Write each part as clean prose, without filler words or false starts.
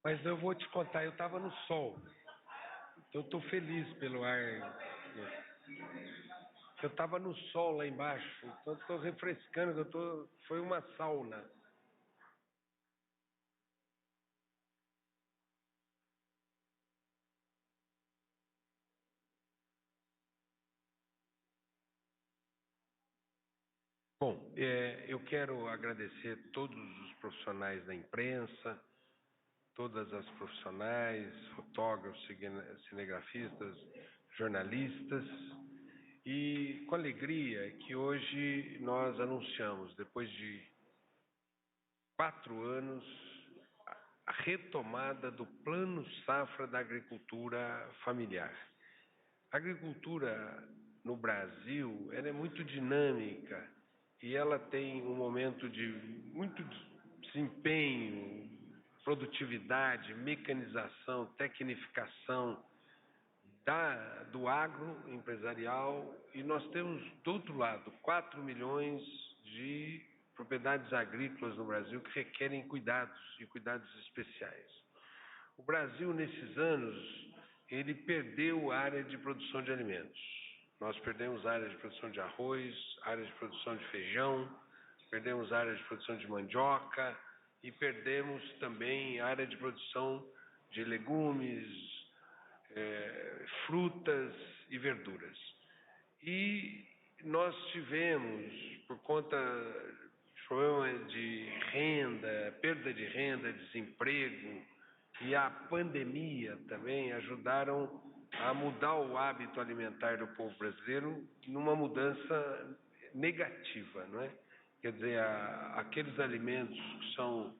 Mas eu vou te contar, eu estava no sol. Então eu estou feliz pelo ar. Eu estava no sol lá embaixo, então eu estou refrescando, foi uma sauna. Bom, eu quero agradecer todos os profissionais da imprensa, todas as profissionais, fotógrafos, cinegrafistas, jornalistas, e com alegria que hoje nós anunciamos, depois de 4 anos, a retomada do Plano Safra da Agricultura Familiar. A agricultura no Brasil, ela é muito dinâmica e ela tem um momento de muito desempenho, produtividade, mecanização, tecnificação do agro empresarial, e nós temos, do outro lado, 4 milhões de propriedades agrícolas no Brasil que requerem cuidados e cuidados especiais. O Brasil, nesses anos, ele perdeu a área de produção de alimentos. Nós perdemos a área de produção de arroz, área de produção de feijão, perdemos a área de produção de mandioca e perdemos também a área de produção de legumes, frutas e verduras. E nós tivemos, por conta de problema de renda, perda de renda, desemprego, e a pandemia também ajudaram a mudar o hábito alimentar do povo brasileiro numa mudança negativa, não é? Quer dizer, aqueles alimentos que são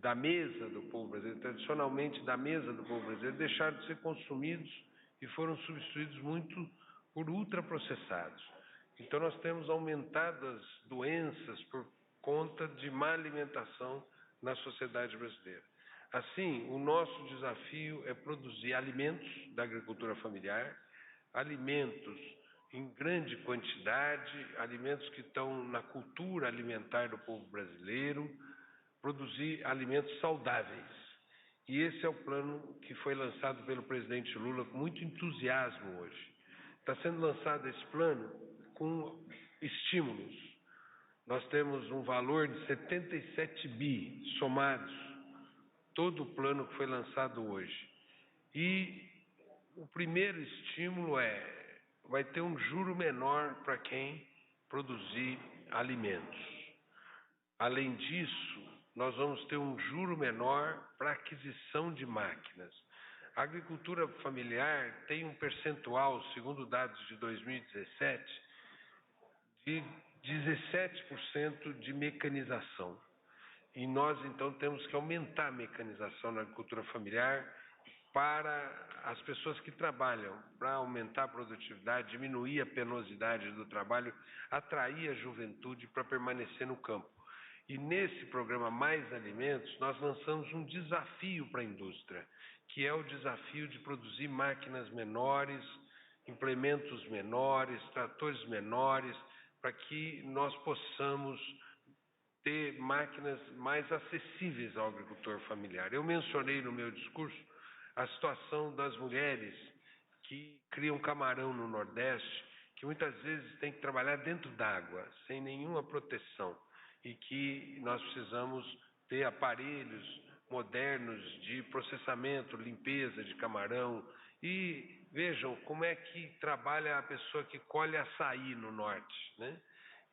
da mesa do povo brasileiro, tradicionalmente da mesa do povo brasileiro, deixaram de ser consumidos e foram substituídos muito por ultraprocessados. Então nós temos aumentado as doenças por conta de má alimentação na sociedade brasileira. Assim, o nosso desafio é produzir alimentos da agricultura familiar, alimentos em grande quantidade, alimentos que estão na cultura alimentar do povo brasileiro, produzir alimentos saudáveis. E esse é o plano que foi lançado pelo presidente Lula com muito entusiasmo hoje. Está sendo lançado esse plano com estímulos. Nós temos um valor de 77 bi somados, todo o plano que foi lançado hoje. E o primeiro estímulo vai ter um juro menor para quem produzir alimentos. Além disso, nós vamos ter um juro menor para aquisição de máquinas. A agricultura familiar tem um percentual, segundo dados de 2017, de 17% de mecanização. E nós, então, temos que aumentar a mecanização na agricultura familiar para as pessoas que trabalham, para aumentar a produtividade, diminuir a penosidade do trabalho, atrair a juventude para permanecer no campo. E nesse programa Mais Alimentos, nós lançamos um desafio para a indústria, que é o desafio de produzir máquinas menores, implementos menores, tratores menores, para que nós possamos ter máquinas mais acessíveis ao agricultor familiar. Eu mencionei no meu discurso a situação das mulheres que criam camarão no Nordeste, que muitas vezes têm que trabalhar dentro d'água, sem nenhuma proteção, e que nós precisamos ter aparelhos modernos de processamento, limpeza de camarão. E vejam como é que trabalha a pessoa que colhe açaí no Norte, né?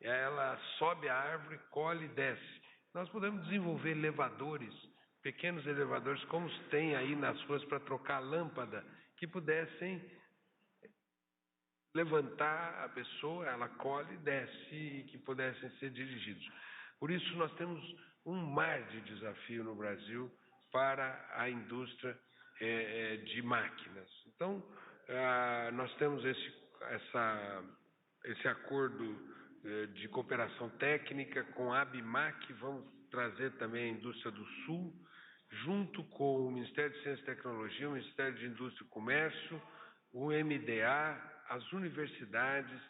Ela sobe a árvore, colhe e desce. Nós podemos desenvolver elevadores, pequenos elevadores, como tem aí nas ruas para trocar lâmpada, que pudessem levantar a pessoa, ela colhe e desce, e que pudessem ser dirigidos. Por isso nós temos um mar de desafio no Brasil para a indústria de máquinas. Então, nós temos esse acordo de cooperação técnica com a ABMAC, vamos trazer também a indústria do Sul, junto com o Ministério de Ciência e Tecnologia, o Ministério de Indústria e Comércio, o MDA, as universidades,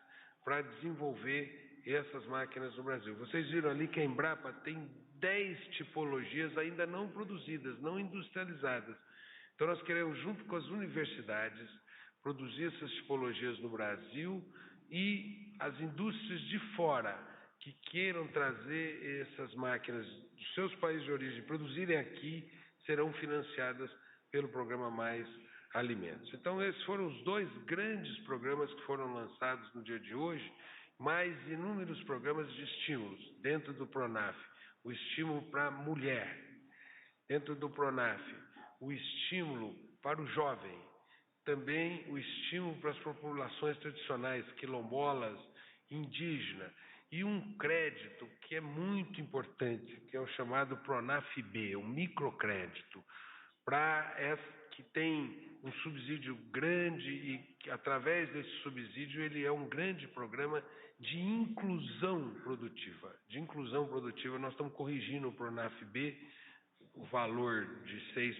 para desenvolver essas máquinas no Brasil. Vocês viram ali que a Embrapa tem 10 tipologias ainda não produzidas, não industrializadas. Então nós queremos, junto com as universidades, produzir essas tipologias no Brasil e as indústrias de fora que queiram trazer essas máquinas dos seus países de origem, produzirem aqui, serão financiadas pelo programa Mais Alimentos. Então esses foram os 2 grandes programas que foram lançados no dia de hoje, mais inúmeros programas de estímulos dentro do PRONAF, o estímulo para a mulher, dentro do PRONAF, o estímulo para o jovem, também o estímulo para as populações tradicionais, quilombolas, indígenas, e um crédito que é muito importante, que é o chamado PRONAF-B, o microcrédito, que tem um subsídio grande e que, através desse subsídio, ele é um grande programa de inclusão produtiva. De inclusão produtiva, nós estamos corrigindo o PRONAF-B, o valor de 6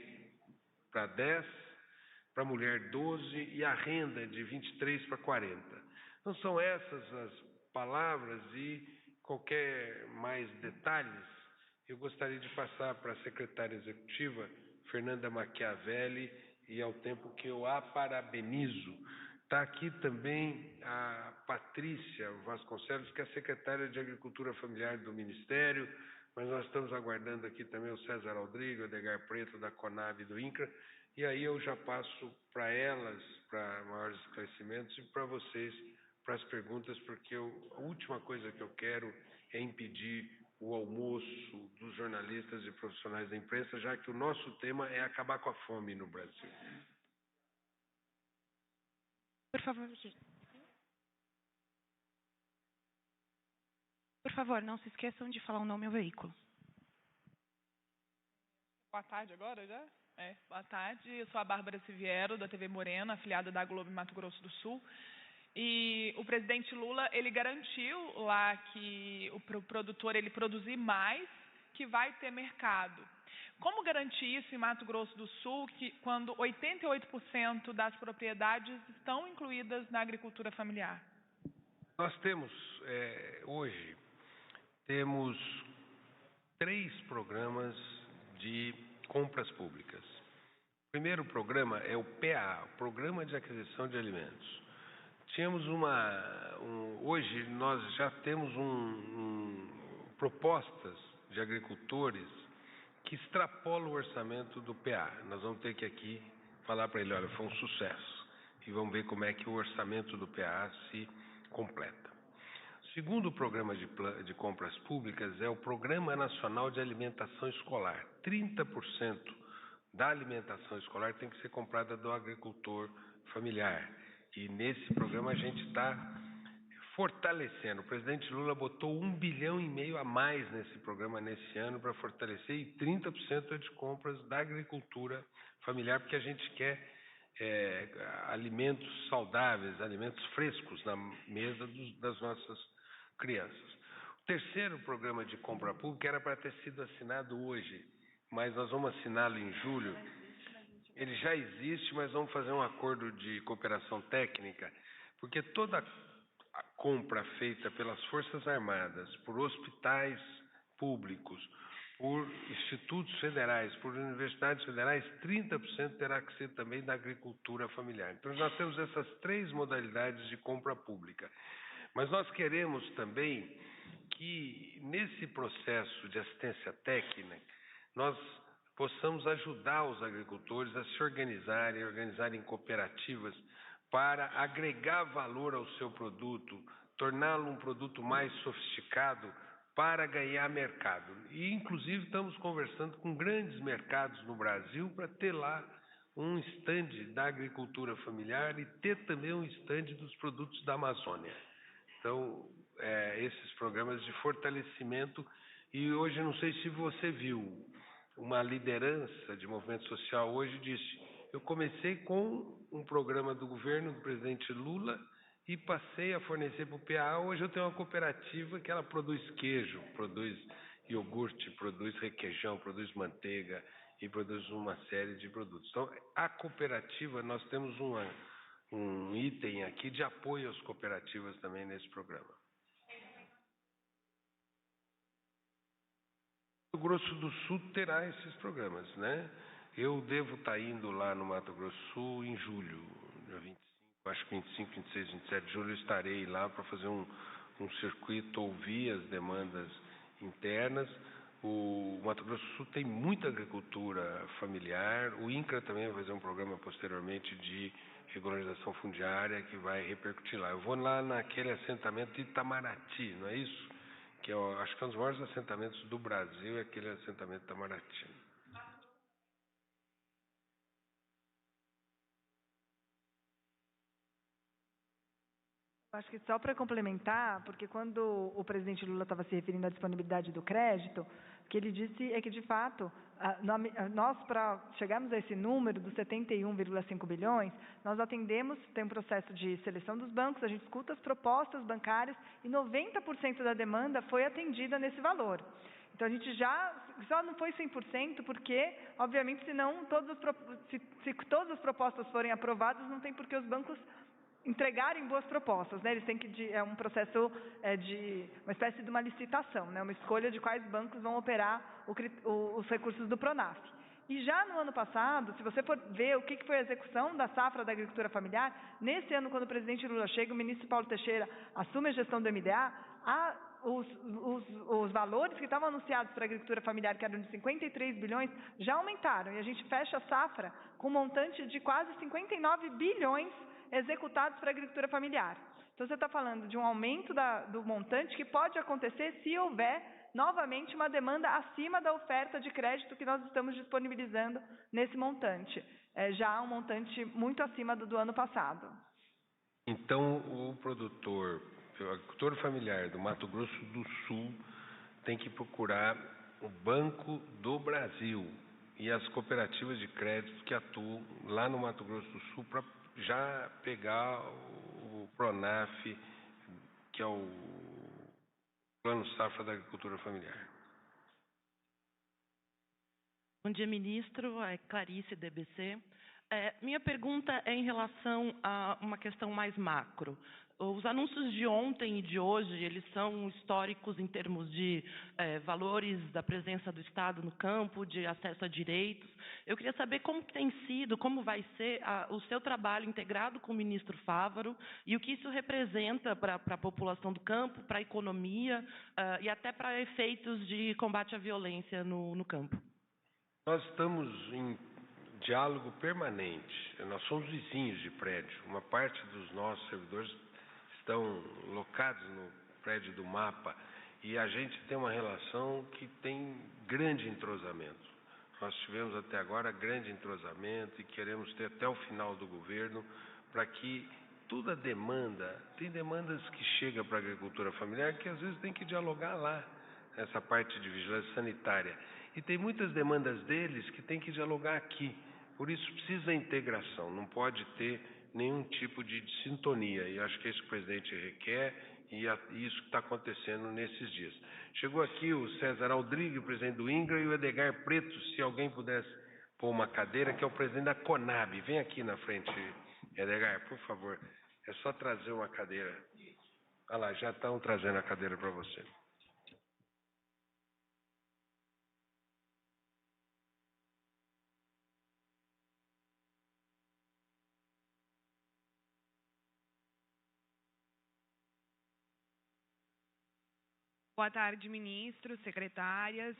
para 10, para a mulher 12 e a renda de 23 para 40. Então são essas as palavras e qualquer mais detalhes, eu gostaria de passar para a secretária executiva, Fernanda Machiavelli, e ao tempo que eu a parabenizo. Está aqui também a Patrícia Vasconcelos, que é a secretária de Agricultura Familiar do Ministério, mas nós estamos aguardando aqui também o César Aldrigo, o Edgar Preto, da Conab e do INCRA, e aí eu já passo para elas, para maiores esclarecimentos, e para vocês, para as perguntas, porque a última coisa que eu quero é impedir o almoço dos jornalistas e profissionais da imprensa, já que o nosso tema é acabar com a fome no Brasil. Por favor, não se esqueçam de falar o nome e o veículo. Boa tarde agora já? Boa tarde, eu sou a Bárbara Siviero, da TV Morena, afiliada da Globo em Mato Grosso do Sul. E o presidente Lula, ele garantiu lá que o produtor ele produzir mais, que vai ter mercado. Como garantir isso em Mato Grosso do Sul, quando 88% das propriedades estão incluídas na agricultura familiar? Nós temos, hoje, 3 programas de compras públicas. O primeiro programa é o PAA, Programa de Aquisição de Alimentos. Hoje nós já temos propostas de agricultores que extrapolam o orçamento do PA. Nós vamos ter que aqui falar para ele, olha, foi um sucesso. E vamos ver como é que o orçamento do PA se completa. O segundo programa de compras públicas é o Programa Nacional de Alimentação Escolar. 30% da alimentação escolar tem que ser comprada do agricultor familiar. E nesse programa a gente está fortalecendo. O presidente Lula botou 1,5 bilhão a mais nesse programa nesse ano para fortalecer, e 30% é de compras da agricultura familiar, porque a gente quer alimentos saudáveis, alimentos frescos na mesa das nossas crianças. O terceiro programa de compra pública era para ter sido assinado hoje, mas nós vamos assiná-lo em julho. Ele já existe, mas vamos fazer um acordo de cooperação técnica, porque toda a compra feita pelas Forças Armadas, por hospitais públicos, por institutos federais, por universidades federais, 30% terá que ser também da agricultura familiar. Então, nós temos essas 3 modalidades de compra pública. Mas nós queremos também que, nesse processo de assistência técnica, nós possamos ajudar os agricultores a se organizarem cooperativas para agregar valor ao seu produto, torná-lo um produto mais sofisticado para ganhar mercado. E, inclusive, estamos conversando com grandes mercados no Brasil para ter lá um estande da agricultura familiar e ter também um estande dos produtos da Amazônia. Então, esses programas de fortalecimento. E hoje, não sei se você viu, uma liderança de movimento social hoje disse: eu comecei com um programa do governo do presidente Lula e passei a fornecer para o PA. Hoje eu tenho uma cooperativa que ela produz queijo, produz iogurte, produz requeijão, produz manteiga e produz uma série de produtos. Então, a cooperativa, nós temos um item aqui de apoio às cooperativas também nesse programa. Grosso do Sul terá esses programas, né? Eu devo estar indo lá no Mato Grosso do Sul em julho, dia 25, acho que 25, 26, 27 de julho eu estarei lá para fazer um circuito, ouvir as demandas internas. O Mato Grosso do Sul tem muita agricultura familiar, o INCRA também vai fazer um programa posteriormente de regularização fundiária que vai repercutir lá. Eu vou lá naquele assentamento de Itamaraty, não é isso? Que eu acho que é um dos maiores assentamentos do Brasil, é aquele assentamento de Itamaraty. Acho que só para complementar, porque quando o presidente Lula estava se referindo à disponibilidade do crédito, o que ele disse é que, de fato, nós, para chegarmos a esse número dos 71,5 bilhões, nós atendemos, tem um processo de seleção dos bancos, a gente escuta as propostas bancárias e 90% da demanda foi atendida nesse valor. Então, a gente só não foi 100%, porque, obviamente, se todas as propostas forem aprovadas, não tem por que os bancos entregarem boas propostas, né? Eles têm que é um processo de uma espécie de uma licitação, né? Uma escolha de quais bancos vão operar os recursos do Pronaf. E já no ano passado, se você for ver o que foi a execução da safra da agricultura familiar, nesse ano, quando o presidente Lula chega, o ministro Paulo Teixeira assume a gestão do MDA, os valores que estavam anunciados para a agricultura familiar, que eram de 53 bilhões, já aumentaram. E a gente fecha a safra com um montante de quase 59 bilhões executados para a agricultura familiar. Então, você está falando de um aumento do montante que pode acontecer se houver novamente uma demanda acima da oferta de crédito que nós estamos disponibilizando nesse montante. Já um montante muito acima do ano passado. Então, o agricultor familiar do Mato Grosso do Sul tem que procurar o Banco do Brasil e as cooperativas de crédito que atuam lá no Mato Grosso do Sul para já pegar o Pronaf, que é o Plano Safra da Agricultura Familiar. Bom dia, ministro. É Clarice, DBC. Minha pergunta é em relação a uma questão mais macro. Os anúncios de ontem e de hoje, eles são históricos em termos de valores da presença do Estado no campo, de acesso a direitos. Eu queria saber como tem sido, como vai ser o seu trabalho integrado com o ministro Fávaro e o que isso representa para a população do campo, para a economia e até para efeitos de combate à violência no campo. Nós estamos em diálogo permanente. Nós somos vizinhos de prédio. Uma parte dos nossos servidores estão locados no prédio do MAPA e a gente tem uma relação que tem grande entrosamento. Nós tivemos até agora grande entrosamento e queremos ter até o final do governo para que toda demanda, tem demandas que chegam para a agricultura familiar que às vezes tem que dialogar lá, essa parte de vigilância sanitária. E tem muitas demandas deles que tem que dialogar aqui. Por isso precisa da integração, não pode ter nenhum tipo de sintonia. E acho que é isso que o presidente requer e isso que está acontecendo nesses dias. Chegou aqui o César Aldrigue, presidente do INCRA, e o Edgar Preto, se alguém pudesse pôr uma cadeira, que é o presidente da CONAB. Vem aqui na frente, Edgar, por favor. É só trazer uma cadeira. Olha lá, já estão trazendo a cadeira para você. Boa tarde, ministro, secretárias.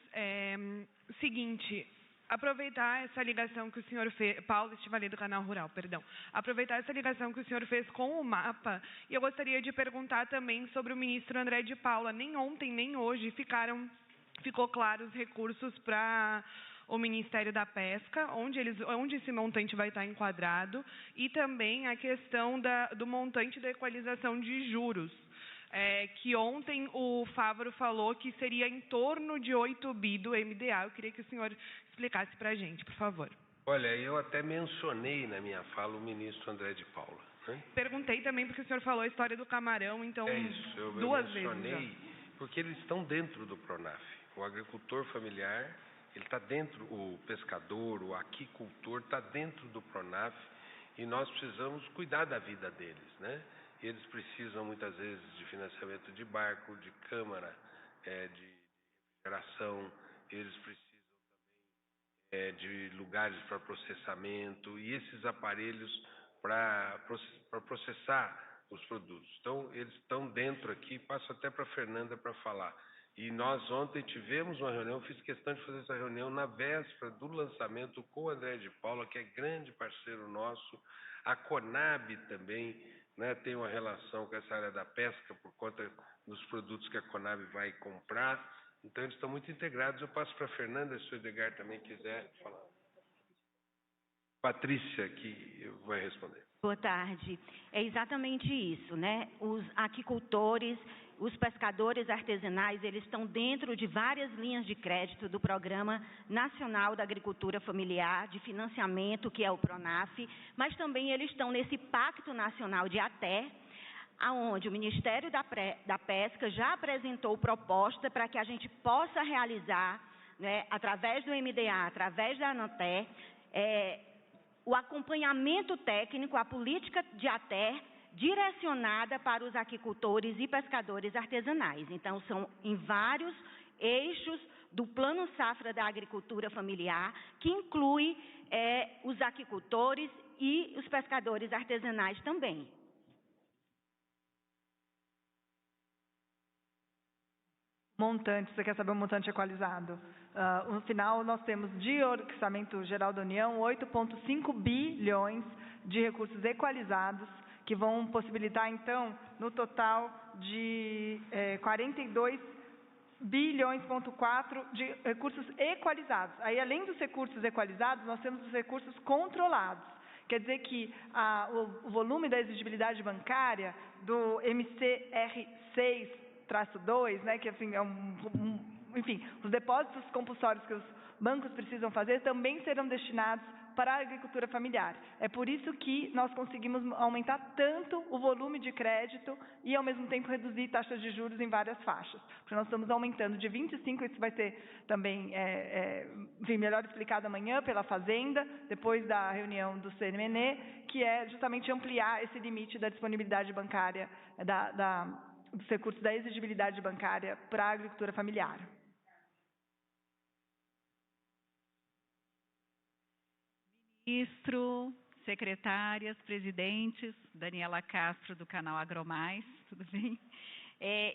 Seguinte, aproveitar essa ligação que o senhor fez, Paulo Estivalê do Canal Rural, perdão. Aproveitar essa ligação que o senhor fez com o MAPA, e eu gostaria de perguntar também sobre o ministro André de Paula. Nem ontem, nem hoje ficou claro os recursos para o Ministério da Pesca, onde esse montante vai estar enquadrado, e também a questão do montante da equalização de juros. Que ontem o Fávaro falou que seria em torno de 8 bi do MDA. Eu queria que o senhor explicasse para a gente, por favor. Olha, eu até mencionei na minha fala o ministro André de Paula. Né? Perguntei também porque o senhor falou a história do camarão, então isso, eu mencionei, porque eles estão dentro do Pronaf. O agricultor familiar, ele está dentro, o pescador, o aquicultor está dentro do Pronaf e nós precisamos cuidar da vida deles, né? Eles precisam, muitas vezes, de financiamento de barco, de câmara, de refrigeração. eles precisam de lugares para processamento e esses aparelhos para processar os produtos. Então, eles estão dentro aqui, passo até para a Fernanda para falar. E nós ontem tivemos uma reunião, fiz questão de fazer essa reunião na véspera do lançamento com o André de Paula, que é grande parceiro nosso. A Conab também, né, tem uma relação com essa área da pesca por conta dos produtos que a Conab vai comprar. Então, eles estão muito integrados. Eu passo para a Fernanda, se o Edgar também quiser falar. Patrícia, que vai responder. Boa tarde. É exatamente isso, né? Os aquicultores, os pescadores artesanais, eles estão dentro de várias linhas de crédito do Programa Nacional da Agricultura Familiar, de financiamento, que é o PRONAF, mas também eles estão nesse Pacto Nacional de ATE, aonde o Ministério da Pesca já apresentou proposta para que a gente possa realizar, né, através do MDA, através da ANATE, o acompanhamento técnico, a política de ATE direcionada para os aquicultores e pescadores artesanais. Então, são em vários eixos do Plano Safra da Agricultura Familiar, que inclui os aquicultores e os pescadores artesanais também. Montante, você quer saber o montante equalizado? No final, nós temos de orçamento geral da União 8,5 bilhões de recursos equalizados, que vão possibilitar, então, no total de 42 bilhões,4 de recursos equalizados. Aí, além dos recursos equalizados, nós temos os recursos controlados. Quer dizer que o volume da exigibilidade bancária do MCR6/2, né, que assim, enfim, os depósitos compulsórios que os bancos precisam fazer também serão destinados para a agricultura familiar. É por isso que nós conseguimos aumentar tanto o volume de crédito e, ao mesmo tempo, reduzir taxas de juros em várias faixas. Porque nós estamos aumentando de 25%, isso vai ser também enfim, melhor explicado amanhã pela Fazenda, depois da reunião do CNMN, que é justamente ampliar esse limite da disponibilidade bancária, dos recursos da exigibilidade bancária para a agricultura familiar. Ministro, secretárias, presidentes, Daniela Castro, do canal AgroMais, tudo bem?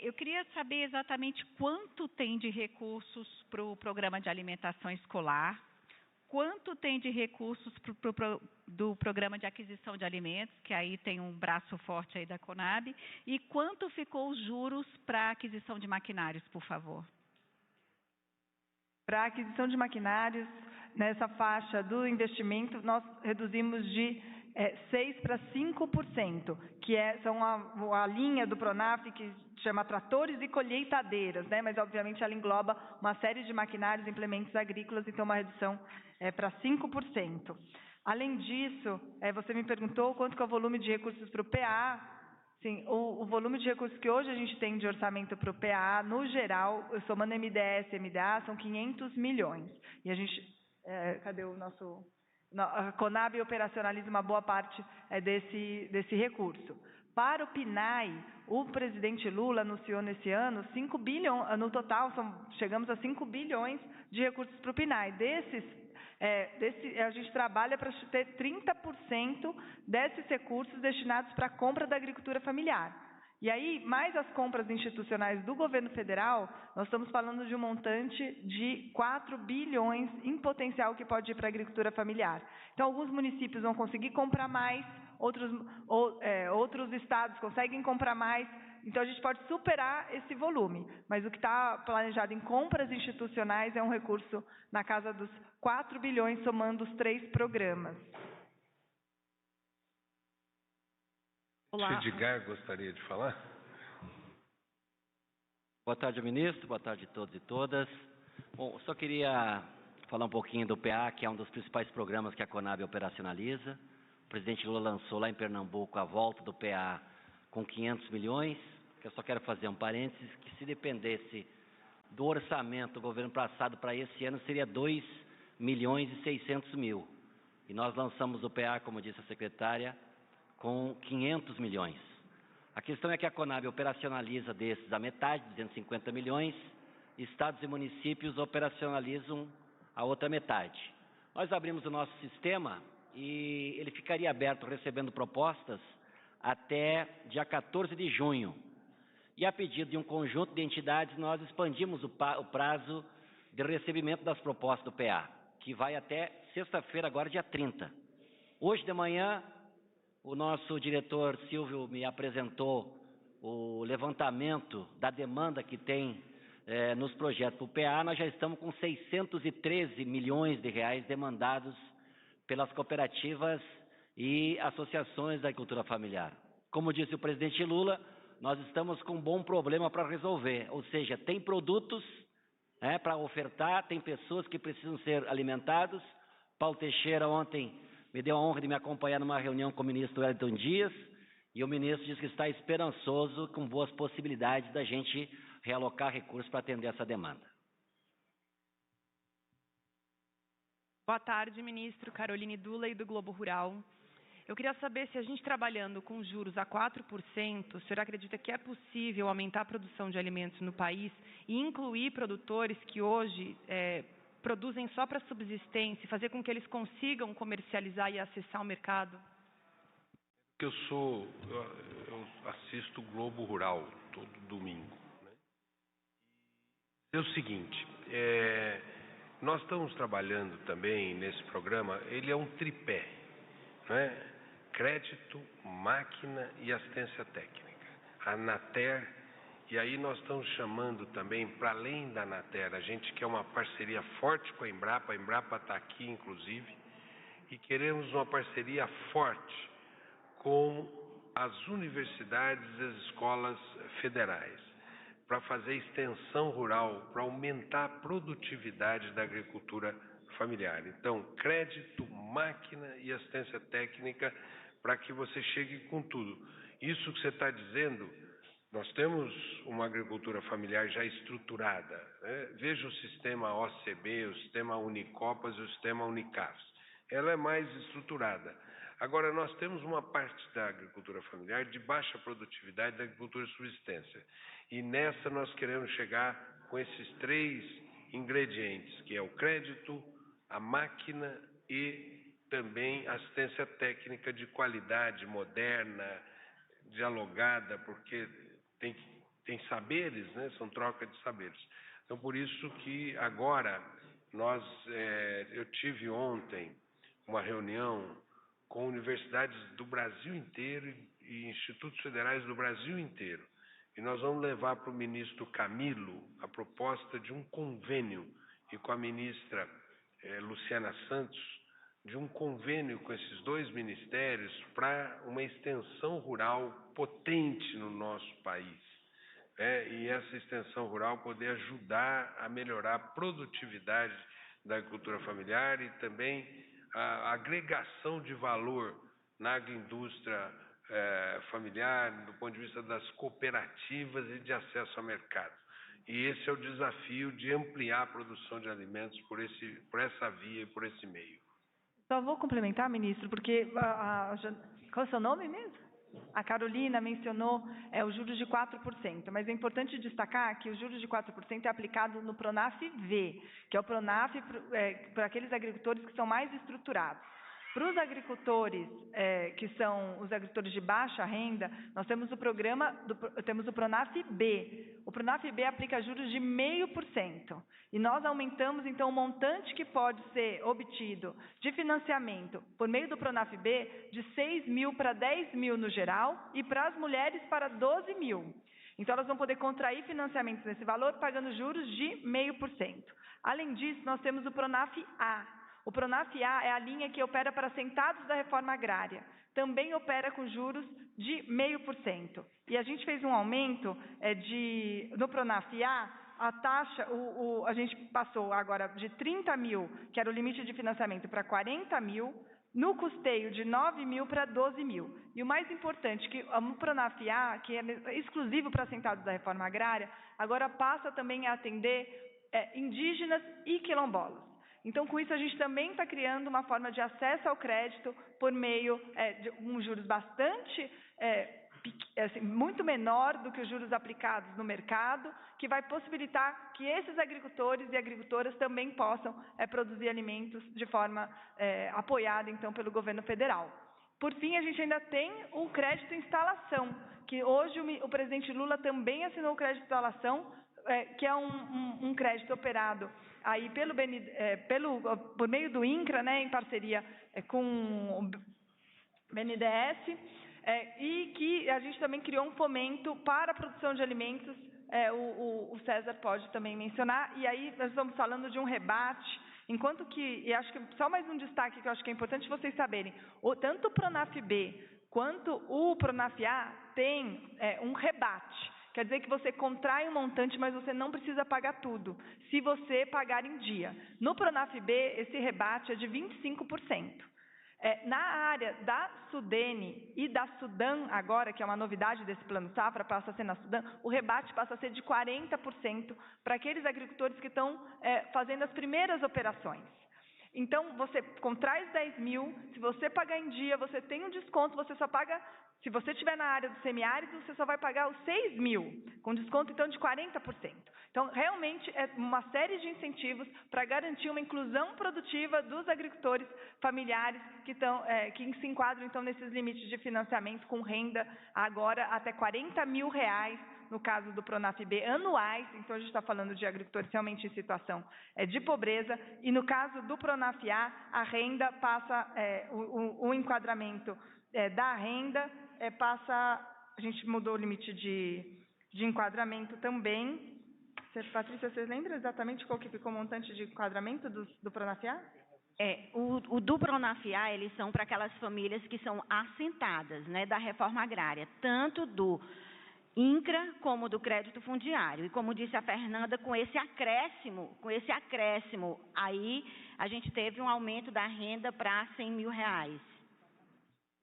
Eu queria saber exatamente quanto tem de recursos para o programa de alimentação escolar, quanto tem de recursos do programa de aquisição de alimentos, que aí tem um braço forte aí da Conab, e quanto ficou os juros para a aquisição de maquinários, por favor? Para a aquisição de maquinários, nessa faixa do investimento, nós reduzimos de 6% para 5%, que são a linha do PRONAF, que chama tratores e colheitadeiras, né? Mas, obviamente, ela engloba uma série de maquinários e implementos agrícolas, então uma redução para 5%. Além disso, você me perguntou quanto que é o volume de recursos para o PA. Sim, o volume de recursos que hoje a gente tem de orçamento para o PA, no geral, somando MDS e MDA, são 500 milhões. E a gente... cadê o nosso... A Conab operacionaliza uma boa parte desse recurso. Para o PNAE, o presidente Lula anunciou nesse ano 5 bilhões, no total chegamos a 5 bilhões de recursos para o PNAE. A gente trabalha para ter 30% desses recursos destinados para a compra da agricultura familiar. E aí, mais as compras institucionais do governo federal, nós estamos falando de um montante de 4 bilhões em potencial que pode ir para a agricultura familiar. Então, alguns municípios vão conseguir comprar mais, outros estados conseguem comprar mais, então a gente pode superar esse volume. Mas o que está planejado em compras institucionais é um recurso na casa dos 4 bilhões, somando os 3 programas. Olá. Edgar gostaria de falar? Boa tarde, ministro. Boa tarde a todos e todas. Bom, só queria falar um pouquinho do PA, que é um dos principais programas que a Conab operacionaliza. O presidente Lula lançou lá em Pernambuco a volta do PA com 500 milhões. Eu só quero fazer um parênteses, que se dependesse do orçamento do governo passado para esse ano, seria 2 milhões e 600 mil. E nós lançamos o PA, como disse a secretária, com 500 milhões. A questão é que a Conab operacionaliza desses a metade, 250 milhões, estados e municípios operacionalizam a outra metade. Nós abrimos o nosso sistema e ele ficaria aberto recebendo propostas até dia 14 de junho. E a pedido de um conjunto de entidades, nós expandimos o prazo de recebimento das propostas do PA, que vai até sexta-feira, agora dia 30. Hoje de manhã, o nosso diretor Silvio me apresentou o levantamento da demanda que tem nos projetos do PA. Nós já estamos com 613 milhões de reais demandados pelas cooperativas e associações da agricultura familiar. Como disse o presidente Lula, nós estamos com um bom problema para resolver, ou seja, tem produtos para ofertar, tem pessoas que precisam ser alimentados. Paulo Teixeira ontem me deu a honra de me acompanhar numa reunião com o ministro Wellington Dias, e o ministro disse que está esperançoso, com boas possibilidades da gente realocar recursos para atender essa demanda. Boa tarde, ministro. Caroline Dula, do Globo Rural. Eu queria saber se a gente trabalhando com juros a 4%, o senhor acredita que é possível aumentar a produção de alimentos no país e incluir produtores que hoje produzem só para subsistência e fazer com que eles consigam comercializar e acessar o mercado? Eu assisto o Globo Rural todo domingo, né? É o seguinte, nós estamos trabalhando também nesse programa, ele é um tripé, né? Crédito, máquina e assistência técnica. A Anater, e aí nós estamos chamando também, para além da Anater, a gente quer uma parceria forte com a Embrapa está aqui inclusive, e queremos uma parceria forte com as universidades e as escolas federais, para fazer extensão rural, para aumentar a produtividade da agricultura familiar. Então, crédito, máquina e assistência técnica, para que você chegue com tudo. Isso que você está dizendo, nós temos uma agricultura familiar já estruturada, né? Veja o sistema OCB, o sistema Unicopas e o sistema Unicas. Ela é mais estruturada. Agora, nós temos uma parte da agricultura familiar de baixa produtividade da agricultura de subsistência. E nessa nós queremos chegar com esses 3 ingredientes, que é o crédito, a máquina e também assistência técnica de qualidade, moderna, dialogada, porque tem saberes, né? São troca de saberes. Então, por isso que agora, eu tive ontem uma reunião com universidades do Brasil inteiro e institutos federais do Brasil inteiro. E nós vamos levar para o ministro Camilo a proposta de um convênio, e com a ministra Luciana Santos, de um convênio com esses 2 ministérios para uma extensão rural potente no nosso país. E essa extensão rural poder ajudar a melhorar a produtividade da agricultura familiar e também a agregação de valor na agroindústria familiar, do ponto de vista das cooperativas e de acesso ao mercado. E esse é o desafio de ampliar a produção de alimentos por essa via e por esse meio. Só vou complementar, ministro, porque qual é o seu nome mesmo? A Carolina mencionou os juros de 4%, mas é importante destacar que os juros de 4% é aplicado no Pronaf-V, que é o Pronaf para aqueles agricultores que são mais estruturados. Para os agricultores, que são os agricultores de baixa renda, nós temos temos o Pronaf-B. O Pronaf-B aplica juros de 0,5%. E nós aumentamos, então, o montante que pode ser obtido de financiamento por meio do Pronaf-B de 6 mil para 10 mil no geral e para as mulheres para 12 mil. Então, elas vão poder contrair financiamentos nesse valor pagando juros de 0,5%. Além disso, nós temos o Pronaf-A. O Pronaf-A é a linha que opera para assentados da reforma agrária. Também opera com juros de 0,5%. E a gente fez um aumento no Pronaf-A, a taxa, a gente passou agora de 30 mil, que era o limite de financiamento, para 40 mil, no custeio de 9 mil para 12 mil. E o mais importante, que o Pronaf-A, que é exclusivo para assentados da reforma agrária, agora passa também a atender indígenas e quilombolas. Então, com isso, a gente também está criando uma forma de acesso ao crédito por meio de juros bastante assim, muito menor do que os juros aplicados no mercado, que vai possibilitar que esses agricultores e agricultoras também possam produzir alimentos de forma apoiada, então, pelo governo federal. Por fim, a gente ainda tem o crédito por instalação, que hoje o presidente Lula também assinou o crédito por instalação, que é um crédito operado aí por meio do INCRA, né, em parceria com o BNDES, e que a gente também criou um fomento para a produção de alimentos, o César pode também mencionar, e aí nós estamos falando de um rebate, enquanto que, e acho que só mais um destaque que eu acho que é importante vocês saberem, tanto o Pronaf-B quanto o Pronaf-A tem um rebate. Quer dizer que você contrai um montante, mas você não precisa pagar tudo, se você pagar em dia. No Pronaf-B, esse rebate é de 25%. Na área da Sudene e da Sudan, agora, que é uma novidade desse Plano Safra, passa a ser na Sudan, o rebate passa a ser de 40% para aqueles agricultores que estão fazendo as primeiras operações. Então, você contrai 10 mil, se você pagar em dia, você tem um desconto, você só paga... Se você estiver na área do semiárido, você só vai pagar os 6 mil, com desconto, então, de 40%. Então, realmente, é uma série de incentivos para garantir uma inclusão produtiva dos agricultores familiares que se enquadram, então, nesses limites de financiamento com renda, agora, até R$40 mil, no caso do Pronaf-B, anuais. Então, a gente está falando de agricultores realmente em situação de pobreza. E, no caso do Pronaf-A, a renda passa, o enquadramento da renda a gente mudou o limite de enquadramento também. Patrícia, vocês lembram exatamente qual que ficou o montante de enquadramento do Pronaf-A? O do Pronaf-A, eles são para aquelas famílias que são assentadas, né, da reforma agrária, tanto do INCRA como do crédito fundiário. E como disse a Fernanda, com esse acréscimo, aí a gente teve um aumento da renda para R$100 mil.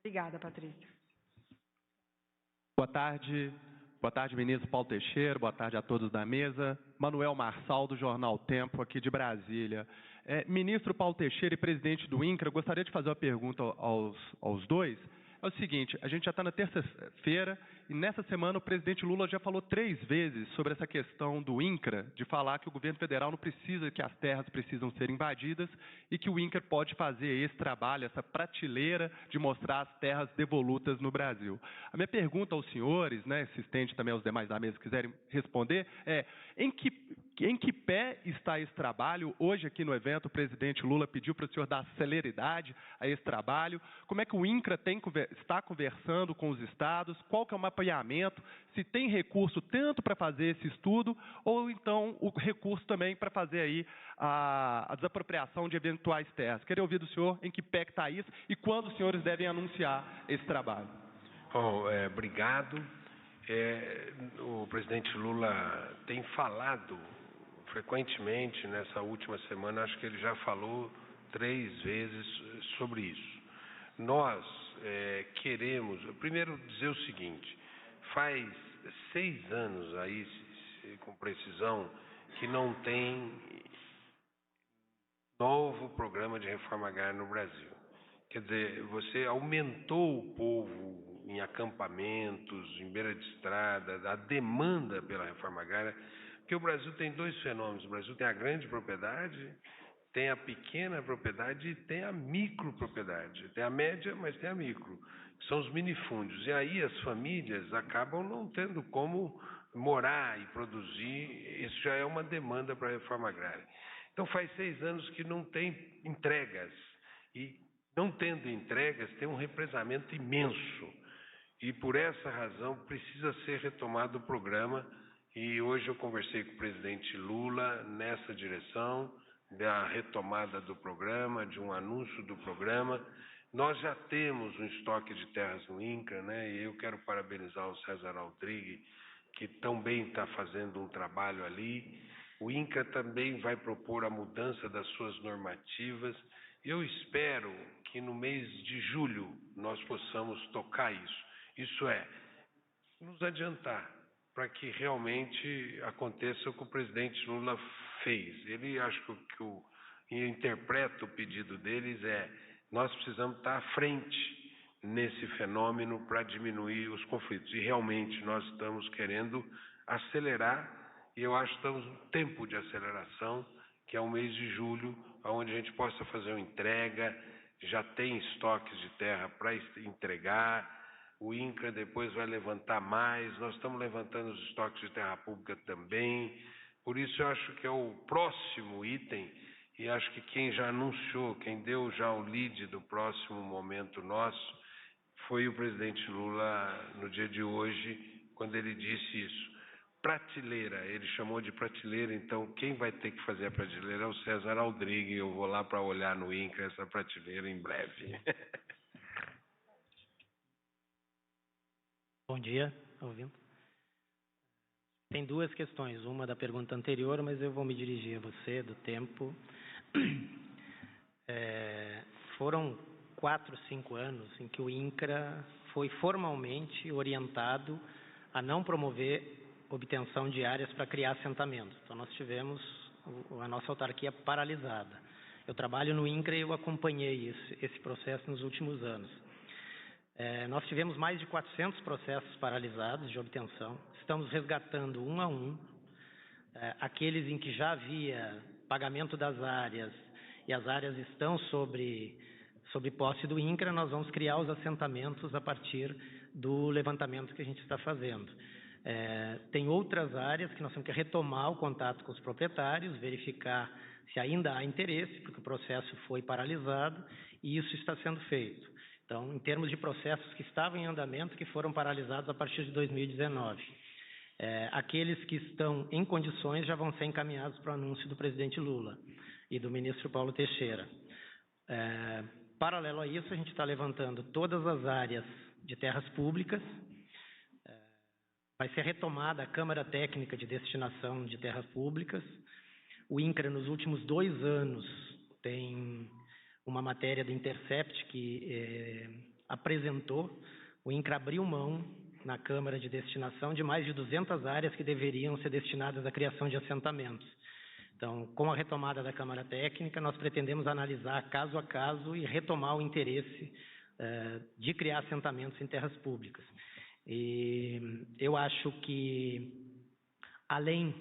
Obrigada, Patrícia. Boa tarde, ministro Paulo Teixeira, boa tarde a todos da mesa. Manuel Marçal, do Jornal Tempo, aqui de Brasília. Ministro Paulo Teixeira e presidente do INCRA, gostaria de fazer uma pergunta aos dois. É o seguinte, a gente já está na terça-feira e nessa semana o presidente Lula já falou 3 vezes sobre essa questão do INCRA, de falar que o governo federal não precisa, que as terras precisam ser invadidas e que o INCRA pode fazer esse trabalho, essa prateleira de mostrar as terras devolutas no Brasil. A minha pergunta aos senhores, né, se estende também aos demais da mesa que quiserem responder, em que pé está esse trabalho? Hoje aqui no evento o presidente Lula pediu para o senhor dar celeridade a esse trabalho. Como é que o INCRA está conversando com os estados? Qual que é o mapeamento? Se tem recurso tanto para fazer esse estudo ou então o recurso também para fazer aí a desapropriação de eventuais terras? Queria ouvir do senhor em que pé que está isso e quando os senhores devem anunciar esse trabalho. Obrigado. O presidente Lula tem falado frequentemente nessa última semana, acho que ele já falou 3 vezes sobre isso. Nós queremos, primeiro dizer o seguinte, faz 6 anos aí, com precisão, que não tem novo programa de reforma agrária no Brasil. Quer dizer, você aumentou o povo em acampamentos, em beira de estrada, a demanda pela reforma agrária, porque o Brasil tem 2 fenômenos. O Brasil tem a grande propriedade, tem a pequena propriedade e tem a micropropriedade. Tem a média, mas tem a micro, que são os minifúndios. E aí as famílias acabam não tendo como morar e produzir. Isso já é uma demanda para a reforma agrária. Então faz 6 anos que não tem entregas. E não tendo entregas, tem um represamento imenso. E por essa razão precisa ser retomado o programa. E hoje eu conversei com o presidente Lula nessa direção, da retomada do programa, de um anúncio do programa. Nós já temos um estoque de terras no INCRA, né? E eu quero parabenizar o César Aldrigues, que também está fazendo um trabalho ali. O INCRA também vai propor a mudança das suas normativas. Eu espero que no mês de julho nós possamos tocar isso. Isso é, nos adiantar para que realmente aconteça o que o presidente Lula fez. Ele, acho que eu interpreto o pedido deles nós precisamos estar à frente nesse fenômeno para diminuir os conflitos. E realmente nós estamos querendo acelerar, e eu acho que estamos no tempo de aceleração, que é o mês de julho, onde a gente possa fazer uma entrega, já tem estoques de terra para entregar, o INCRA depois vai levantar mais, nós estamos levantando os estoques de terra pública também, por isso eu acho que é o próximo item, e acho que quem já anunciou, quem deu já o lead do próximo momento nosso, foi o presidente Lula no dia de hoje, quando ele disse isso. Prateleira, ele chamou de prateleira, então quem vai ter que fazer a prateleira é o César Aldrigues, eu vou lá para olhar no INCRA essa prateleira em breve. Bom dia, ouvindo? Tem duas questões, uma da pergunta anterior, mas eu vou me dirigir a você, do tempo. Foram 4, 5 anos em que o INCRA foi formalmente orientado a não promover obtenção de áreas para criar assentamentos. Então, nós tivemos a nossa autarquia paralisada. Eu trabalho no INCRA e eu acompanhei esse processo nos últimos anos. Nós tivemos mais de 400 processos paralisados de obtenção. Estamos resgatando um a um. Aqueles em que já havia pagamento das áreas e as áreas estão sobre posse do INCRA, nós vamos criar os assentamentos a partir do levantamento que a gente está fazendo. Tem outras áreas que nós temos que retomar o contato com os proprietários, verificar se ainda há interesse, porque o processo foi paralisado, e isso está sendo feito. Então, em termos de processos que estavam em andamento, que foram paralisados a partir de 2019. Aqueles que estão em condições já vão ser encaminhados para o anúncio do presidente Lula e do ministro Paulo Teixeira. Paralelo a isso, a gente está levantando todas as áreas de terras públicas. Vai ser retomada a Câmara Técnica de Destinação de Terras Públicas. O INCRA, nos últimos 2 anos, tem uma matéria do Intercept que apresentou. O INCRA abriu mão na Câmara de Destinação de mais de 200 áreas que deveriam ser destinadas à criação de assentamentos. Então, com a retomada da Câmara Técnica, nós pretendemos analisar caso a caso e retomar o interesse de criar assentamentos em terras públicas. E eu acho que, além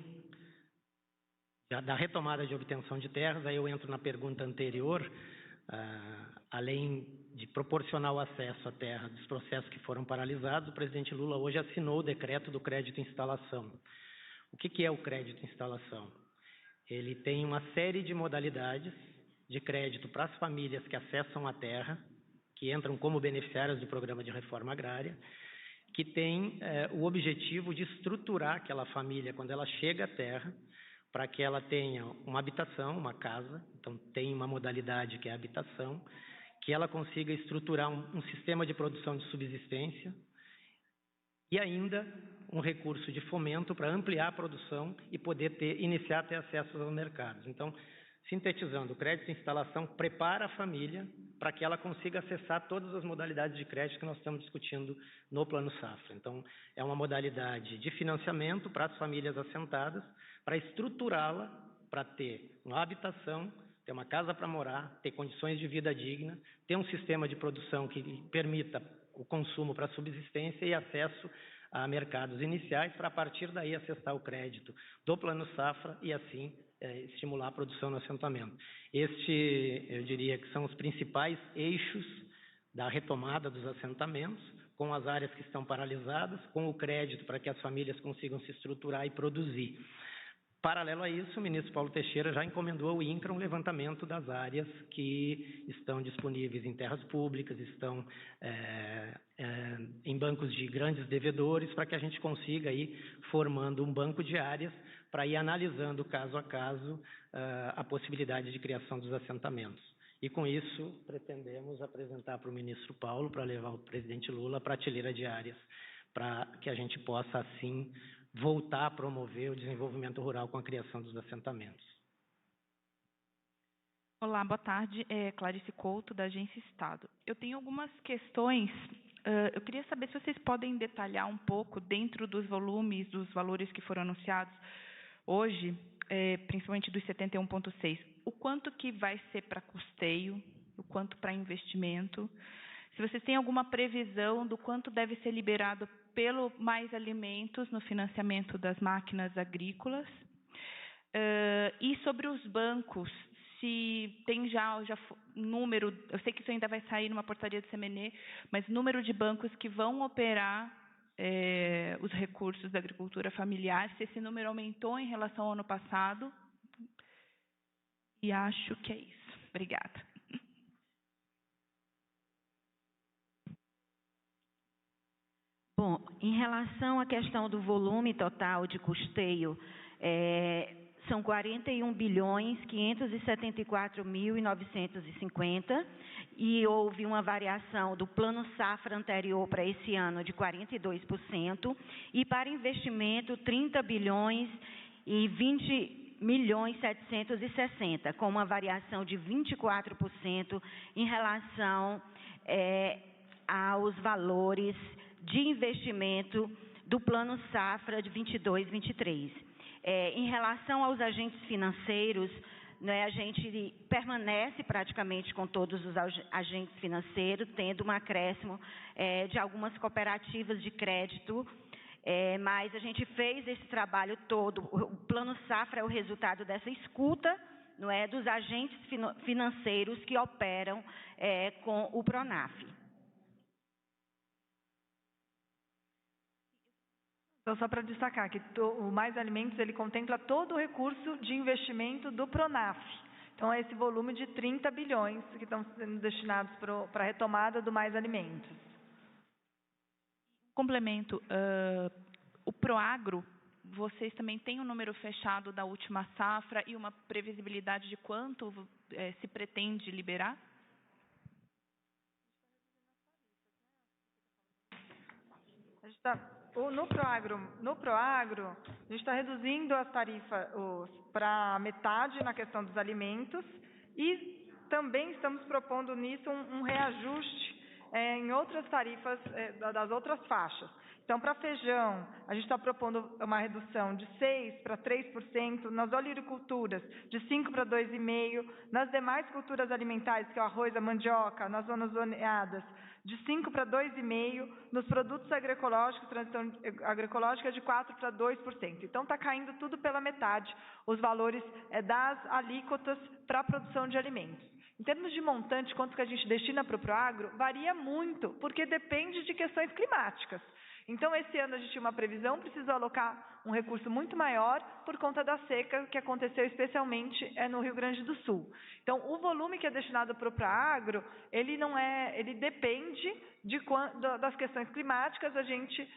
da retomada de obtenção de terras, aí eu entro na pergunta anterior, além de proporcionar o acesso à terra dos processos que foram paralisados, o presidente Lula hoje assinou o decreto do crédito em instalação. O que é o crédito em instalação? Ele tem uma série de modalidades de crédito para as famílias que acessam a terra, que entram como beneficiárias do programa de reforma agrária, que tem o objetivo de estruturar aquela família quando ela chega à terra, para que ela tenha uma habitação, uma casa, então tem uma modalidade que é a habitação, que ela consiga estruturar um sistema de produção de subsistência e ainda um recurso de fomento para ampliar a produção e poder iniciar a ter acesso aos mercados. Então, sintetizando, o crédito de instalação prepara a família para que ela consiga acessar todas as modalidades de crédito que nós estamos discutindo no Plano Safra. Então, é uma modalidade de financiamento para as famílias assentadas, para estruturá-la, para ter uma habitação, ter uma casa para morar, ter condições de vida digna, ter um sistema de produção que permita o consumo para subsistência e acesso a mercados iniciais, para a partir daí acessar o crédito do Plano Safra e assim estimular a produção no assentamento. Eu diria que são os principais eixos da retomada dos assentamentos, com as áreas que estão paralisadas, com o crédito para que as famílias consigam se estruturar e produzir. Paralelo a isso, o ministro Paulo Teixeira já encomendou ao INCRA um levantamento das áreas que estão disponíveis em terras públicas, estão em bancos de grandes devedores, para que a gente consiga ir formando um banco de áreas para ir analisando caso a caso a possibilidade de criação dos assentamentos. E com isso, pretendemos apresentar para o ministro Paulo, para levar ao presidente Lula, a prateleira de áreas, para que a gente possa, assim, voltar a promover o desenvolvimento rural com a criação dos assentamentos. Olá, boa tarde. Clarice Couto, da Agência Estado. Eu tenho algumas questões. Eu queria saber se vocês podem detalhar um pouco, dentro dos volumes, dos valores que foram anunciados hoje, principalmente dos 71,6, o quanto que vai ser para custeio, o quanto para investimento, se vocês têm alguma previsão do quanto deve ser liberado pelo Mais Alimentos no financiamento das máquinas agrícolas. E sobre os bancos, se tem já número, eu sei que isso ainda vai sair numa portaria do CMN, mas número de bancos que vão operar os recursos da agricultura familiar, se esse número aumentou em relação ao ano passado. E acho que é isso. Obrigada. Bom, em relação à questão do volume total de custeio, são 41.574.950 e houve uma variação do plano safra anterior para esse ano de 42% e para investimento 30.020.760, com uma variação de 24% em relação aos valores de investimento do plano safra de 22-23. Em relação aos agentes financeiros, né, a gente permanece praticamente com todos os agentes financeiros, tendo um acréscimo de algumas cooperativas de crédito, mas a gente fez esse trabalho todo. O plano safra é o resultado dessa escuta, não é, dos agentes financeiros que operam com o PRONAF. Então, só para destacar que o Mais Alimentos, ele contempla todo o recurso de investimento do PRONAF. Então, é esse volume de 30 bilhões que estão sendo destinados para a retomada do Mais Alimentos. Complemento, o Proagro, vocês também têm um número fechado da última safra e uma previsibilidade de quanto se pretende liberar? A gente está... No Proagro, a gente está reduzindo as tarifas para metade na questão dos alimentos e também estamos propondo nisso um reajuste em outras tarifas das outras faixas. Então, para feijão, a gente está propondo uma redução de 6% para 3%, nas olericulturas, de 5% para 2,5%, nas demais culturas alimentares, que é o arroz, a mandioca, nas zonas zoneadas, de 5% para 2,5%, nos produtos agroecológicos, transição agroecológica, de 4% para 2%. Então, está caindo tudo pela metade, os valores das alíquotas para a produção de alimentos. Em termos de montante, quanto que a gente destina para o Proagro, varia muito, porque depende de questões climáticas. Então, esse ano a gente tinha uma previsão, precisou alocar um recurso muito maior por conta da seca que aconteceu especialmente no Rio Grande do Sul. Então, o volume que é destinado para o Proagro, ele depende das questões climáticas. A gente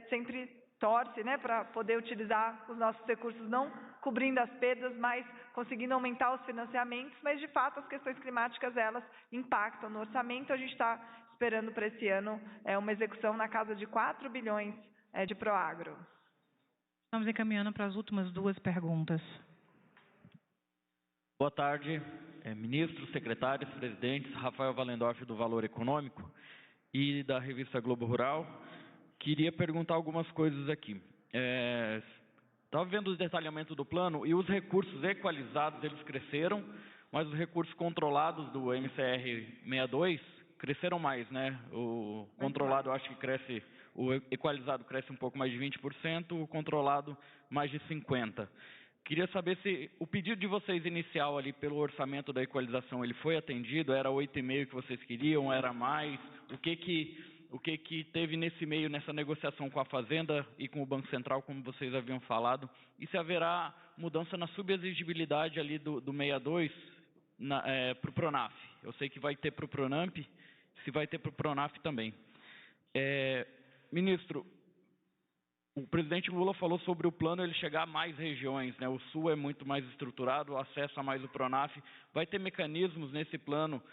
sempre torce, né, para poder utilizar os nossos recursos, não cobrindo as perdas, mas conseguindo aumentar os financiamentos, mas de fato as questões climáticas elas impactam no orçamento. A gente está esperando para esse ano uma execução na casa de 4 bilhões de Proagro. Estamos encaminhando para as últimas duas perguntas. Boa tarde, ministros, secretários, presidentes. Rafael Valendorf, do Valor Econômico e da revista Globo Rural. Queria perguntar algumas coisas aqui. Estava vendo os detalhamentos do plano e os recursos equalizados, eles cresceram, mas os recursos controlados do MCR 62 cresceram mais, né? O controlado, eu acho que cresce, o equalizado cresce um pouco mais de 20%, o controlado mais de 50%. Queria saber se o pedido de vocês inicial ali pelo orçamento da equalização, ele foi atendido? Era 8,5 que vocês queriam? Era mais? O que teve nesse meio, nessa negociação com a Fazenda e com o Banco Central, como vocês haviam falado? E se haverá mudança na subexigibilidade ali do 62 para o PRONAF? Eu sei que vai ter para o PRONAMP, se vai ter para o PRONAF também. Ministro, o presidente Lula falou sobre o plano ele chegar a mais regiões, né? O Sul é muito mais estruturado, o acesso a mais o PRONAF. Vai ter mecanismos nesse plano,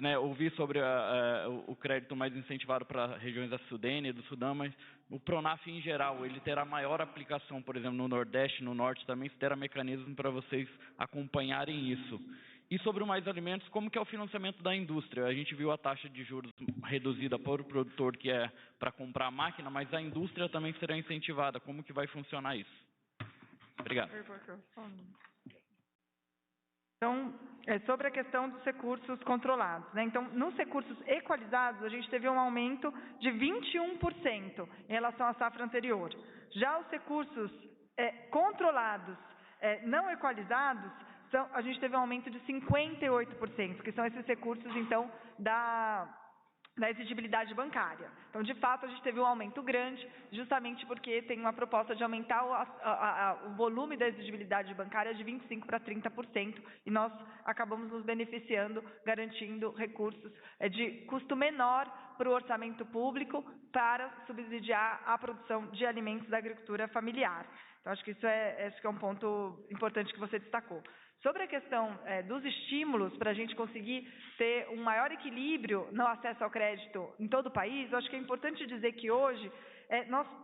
né? Ouvi sobre o crédito mais incentivado para regiões da Sudene e do Sudão, mas o PRONAF em geral, ele terá maior aplicação, por exemplo, no Nordeste, no Norte também, se terá mecanismo para vocês acompanharem isso. E sobre o Mais Alimentos, como que é o financiamento da indústria? A gente viu a taxa de juros reduzida para o produtor, que é para comprar a máquina, mas a indústria também será incentivada. Como que vai funcionar isso? Obrigado. Então, Sobre a questão dos recursos controlados, né? Então, nos recursos equalizados, a gente teve um aumento de 21% em relação à safra anterior. Já os recursos controlados, não equalizados, a gente teve um aumento de 58%, que são esses recursos, então, da exigibilidade bancária. Então, de fato, a gente teve um aumento grande, justamente porque tem uma proposta de aumentar o volume da exigibilidade bancária de 25% para 30%, e nós acabamos nos beneficiando, garantindo recursos de custo menor para o orçamento público para subsidiar a produção de alimentos da agricultura familiar. Então, acho que isso é um ponto importante que você destacou. Sobre a questão dos estímulos, para a gente conseguir ter um maior equilíbrio no acesso ao crédito em todo o país, eu acho que é importante dizer que hoje,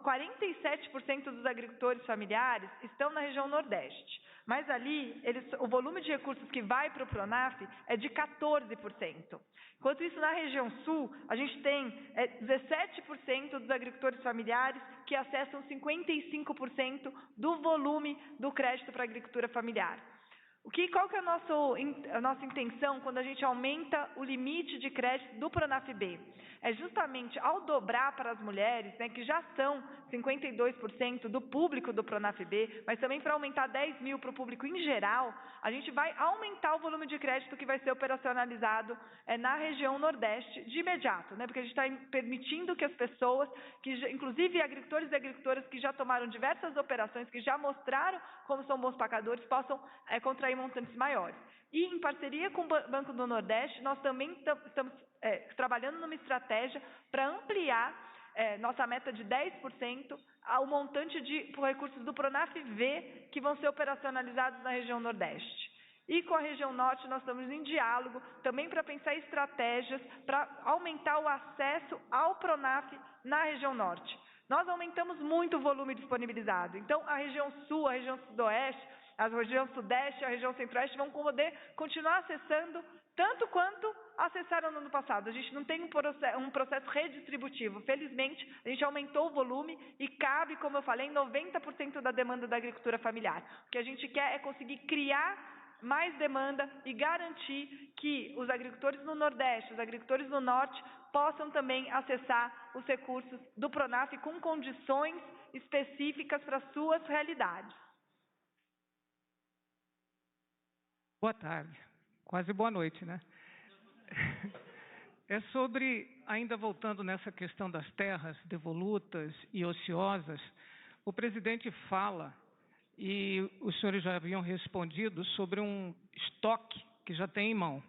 47% dos agricultores familiares estão na região Nordeste. Mas ali, o volume de recursos que vai para o Pronaf é de 14%. Enquanto isso, na região Sul, a gente tem 17% dos agricultores familiares que acessam 55% do volume do crédito para a agricultura familiar. Qual que é a nossa intenção quando a gente aumenta o limite de crédito do Pronaf-B? É justamente ao dobrar para as mulheres, né, que já são 52% do público do Pronaf-B, mas também para aumentar 10 mil para o público em geral, a gente vai aumentar o volume de crédito que vai ser operacionalizado na região Nordeste de imediato, né, porque a gente está permitindo que as pessoas, inclusive agricultores e agricultoras que já tomaram diversas operações, que já mostraram como são bons pagadores, possam contrair montantes maiores. E, em parceria com o Banco do Nordeste, nós também estamos trabalhando numa estratégia para ampliar nossa meta de 10% ao montante de recursos do Pronaf-V que vão ser operacionalizados na região Nordeste. E com a região Norte, nós estamos em diálogo também para pensar estratégias para aumentar o acesso ao Pronaf na região Norte. Nós aumentamos muito o volume disponibilizado. Então, a região Sul, a região Sudoeste, a região Sudeste e a região Centro-Oeste vão poder continuar acessando tanto quanto acessaram no ano passado. A gente não tem um processo redistributivo. Felizmente, a gente aumentou o volume e cabe, como eu falei, 90% da demanda da agricultura familiar. O que a gente quer é conseguir criar mais demanda e garantir que os agricultores no Nordeste, os agricultores no Norte, possam também acessar os recursos do Pronaf com condições específicas para as suas realidades. Boa tarde, quase boa noite, né? É sobre, ainda voltando nessa questão das terras devolutas e ociosas, o presidente fala, e os senhores já haviam respondido, sobre um estoque que já tem em mão.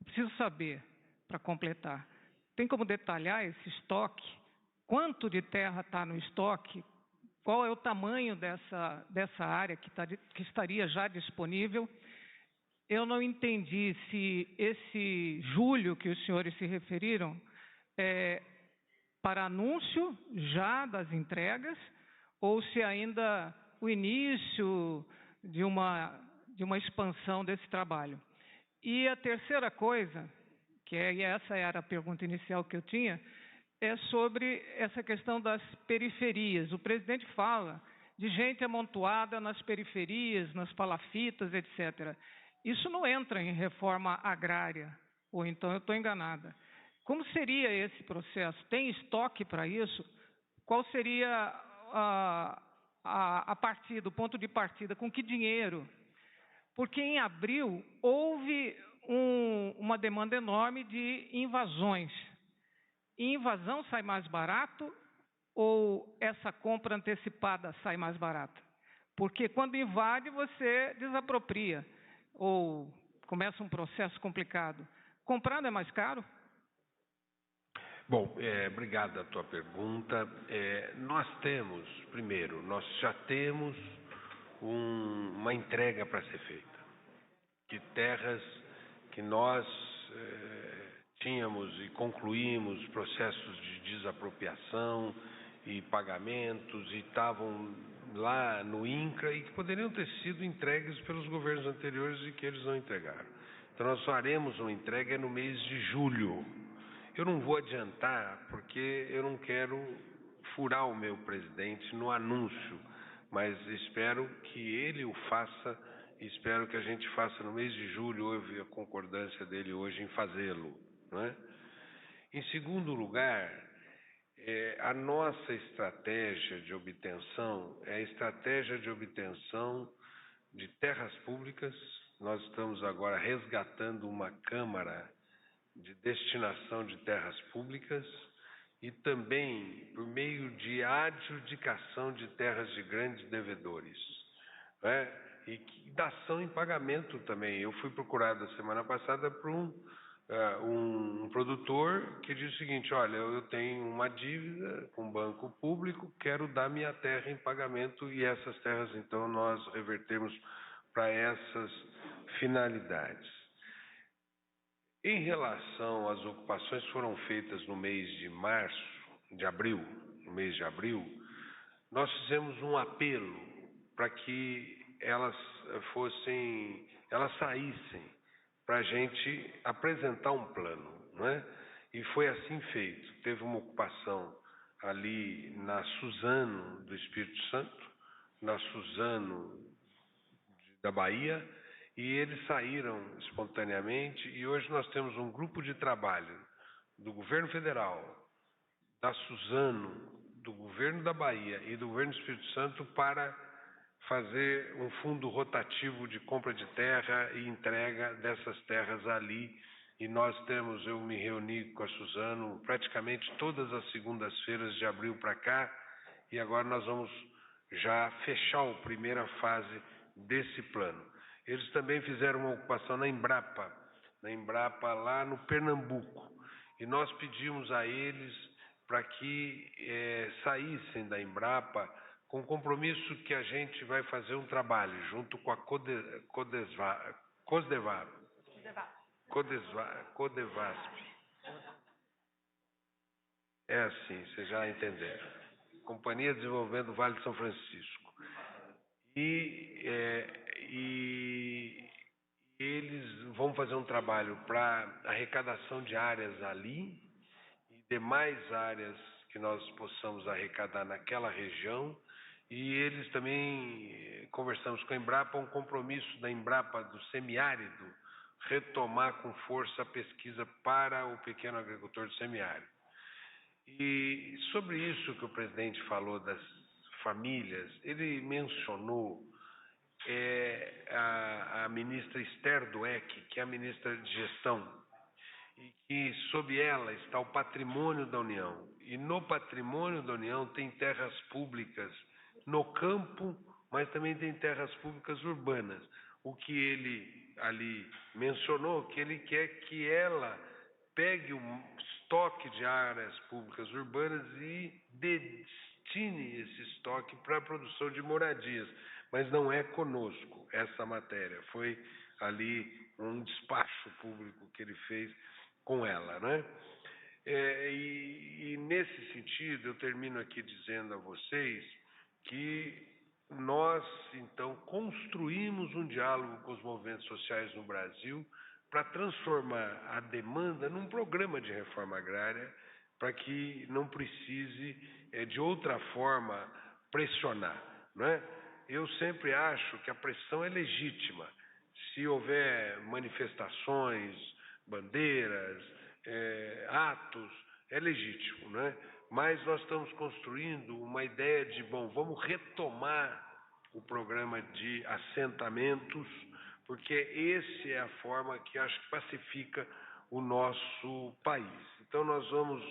Eu preciso saber, para completar, tem como detalhar esse estoque? Quanto de terra está no estoque? Qual é o tamanho dessa área que estaria já disponível? Eu não entendi se esse julho que os senhores se referiram é para anúncio já das entregas ou se ainda o início de uma expansão desse trabalho. E a terceira coisa, e essa era a pergunta inicial que eu tinha, é sobre essa questão das periferias. O presidente fala de gente amontoada nas periferias, nas palafitas, etc. Isso não entra em reforma agrária, ou então eu estou enganada. Como seria esse processo? Tem estoque para isso? Qual seria a partida, o ponto de partida? Com que dinheiro? Porque em abril houve uma demanda enorme de invasões. E invasão sai mais barato ou essa compra antecipada sai mais barata? Porque quando invade, você desapropria. Ou começa um processo complicado. Comprar não é mais caro? Bom, obrigado a tua pergunta. Nós já temos uma entrega para ser feita, de terras que nós tínhamos e concluímos processos de desapropriação e pagamentos e estavam lá no INCRA e que poderiam ter sido entregues pelos governos anteriores e que eles não entregaram. Então, nós faremos uma entrega no mês de julho. Eu não vou adiantar, porque eu não quero furar o meu presidente no anúncio, mas espero que ele o faça e espero que a gente faça no mês de julho. Houve a concordância dele hoje em fazê-lo, não é? Em segundo lugar, a nossa estratégia de obtenção é a estratégia de obtenção de terras públicas. Nós estamos agora resgatando uma Câmara de destinação de terras públicas e também por meio de adjudicação de terras de grandes devedores, né? E dação em pagamento também. Eu fui procurado a semana passada por um produtor que disse o seguinte: olha, eu tenho uma dívida com o banco público, quero dar minha terra em pagamento, e essas terras então nós revertemos para essas finalidades. Em relação às ocupações que foram feitas no mês de abril, nós fizemos um apelo para que elas saíssem, para a gente apresentar um plano, não é? E foi assim feito. Teve uma ocupação ali na Suzano do Espírito Santo, na Suzano da Bahia, e eles saíram espontaneamente, e hoje nós temos um grupo de trabalho do governo federal, da Suzano, do governo da Bahia e do governo do Espírito Santo para fazer um fundo rotativo de compra de terra e entrega dessas terras ali. E eu me reuni com a Suzano praticamente todas as segundas-feiras de abril para cá, e agora nós vamos já fechar a primeira fase desse plano. Eles também fizeram uma ocupação na Embrapa lá no Pernambuco, e nós pedimos a eles para que saíssem da Embrapa com o compromisso que a gente vai fazer um trabalho junto com a Codevasp. É assim, vocês já entenderam. Companhia Desenvolvendo o Vale de São Francisco. E eles vão fazer um trabalho para arrecadação de áreas ali e demais áreas que nós possamos arrecadar naquela região. E eles também, conversamos com a Embrapa, um compromisso da Embrapa do semiárido, retomar com força a pesquisa para o pequeno agricultor do semiárido. E sobre isso que o presidente falou das famílias, ele mencionou a ministra Esther Dweck, que é a ministra de Gestão, e que sob ela está o patrimônio da União. E no patrimônio da União tem terras públicas no campo, mas também tem terras públicas urbanas. O que ele ali mencionou, que ele quer que ela pegue um estoque de áreas públicas urbanas e destine esse estoque para a produção de moradias. Mas não é conosco essa matéria, foi ali um despacho público que ele fez com ela, né? E nesse sentido, eu termino aqui dizendo a vocês que nós, então, construímos um diálogo com os movimentos sociais no Brasil para transformar a demanda num programa de reforma agrária, para que não precise, de outra forma, pressionar, não é? Eu sempre acho que a pressão é legítima. Se houver manifestações, bandeiras, atos, é legítimo, não é? Mas nós estamos construindo uma ideia de, vamos retomar o programa de assentamentos, porque essa é a forma que acho que pacifica o nosso país. Então nós vamos,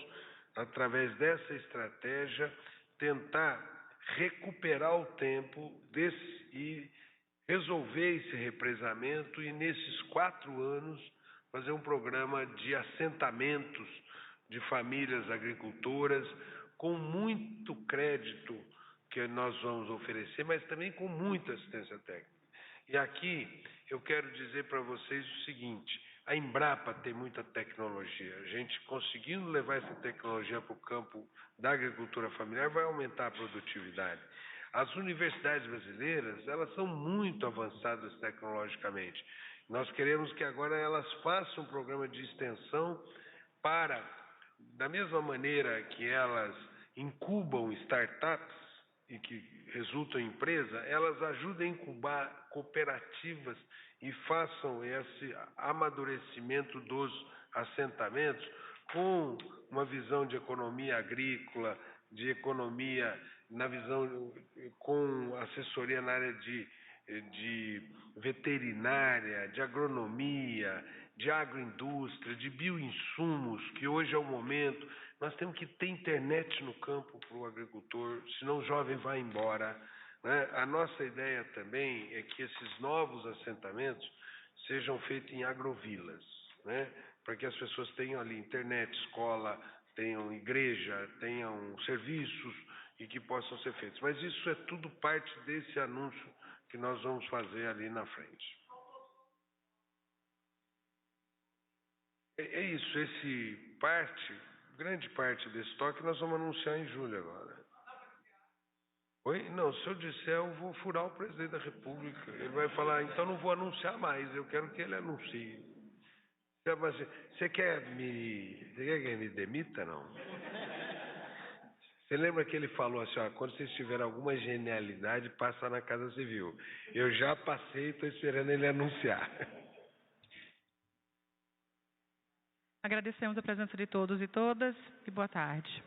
através dessa estratégia, tentar recuperar o tempo e resolver esse represamento, e nesses 4 anos fazer um programa de assentamentos de famílias agricultoras, com muito crédito que nós vamos oferecer, mas também com muita assistência técnica. E aqui eu quero dizer para vocês o seguinte: a Embrapa tem muita tecnologia. A gente conseguindo levar essa tecnologia para o campo da agricultura familiar vai aumentar a produtividade. As universidades brasileiras, elas são muito avançadas tecnologicamente. Nós queremos que agora elas façam um programa de extensão para, da mesma maneira que elas incubam startups e que resultam em empresa, elas ajudem a incubar cooperativas e façam esse amadurecimento dos assentamentos com uma visão de economia agrícola, de economia na visão com assessoria na área de veterinária, de agronomia, de agroindústria, de bioinsumos, que hoje é o momento. Nós temos que ter internet no campo para o agricultor, senão o jovem vai embora, né? A nossa ideia também é que esses novos assentamentos sejam feitos em agrovilas, né? Para que as pessoas tenham ali internet, escola, tenham igreja, tenham serviços e que possam ser feitos. Mas isso é tudo parte desse anúncio que nós vamos fazer ali na frente. É isso, grande parte desse toque nós vamos anunciar em julho agora. Oi? Não, se eu disser, eu vou furar o presidente da República. Ele vai falar, então não vou anunciar mais, eu quero que ele anuncie. Mas você quer que me demita, não? Você lembra que ele falou assim, ó, quando vocês tiverem alguma genialidade, passa na Casa Civil. Eu já passei e estou esperando ele anunciar. Agradecemos a presença de todos e todas e boa tarde.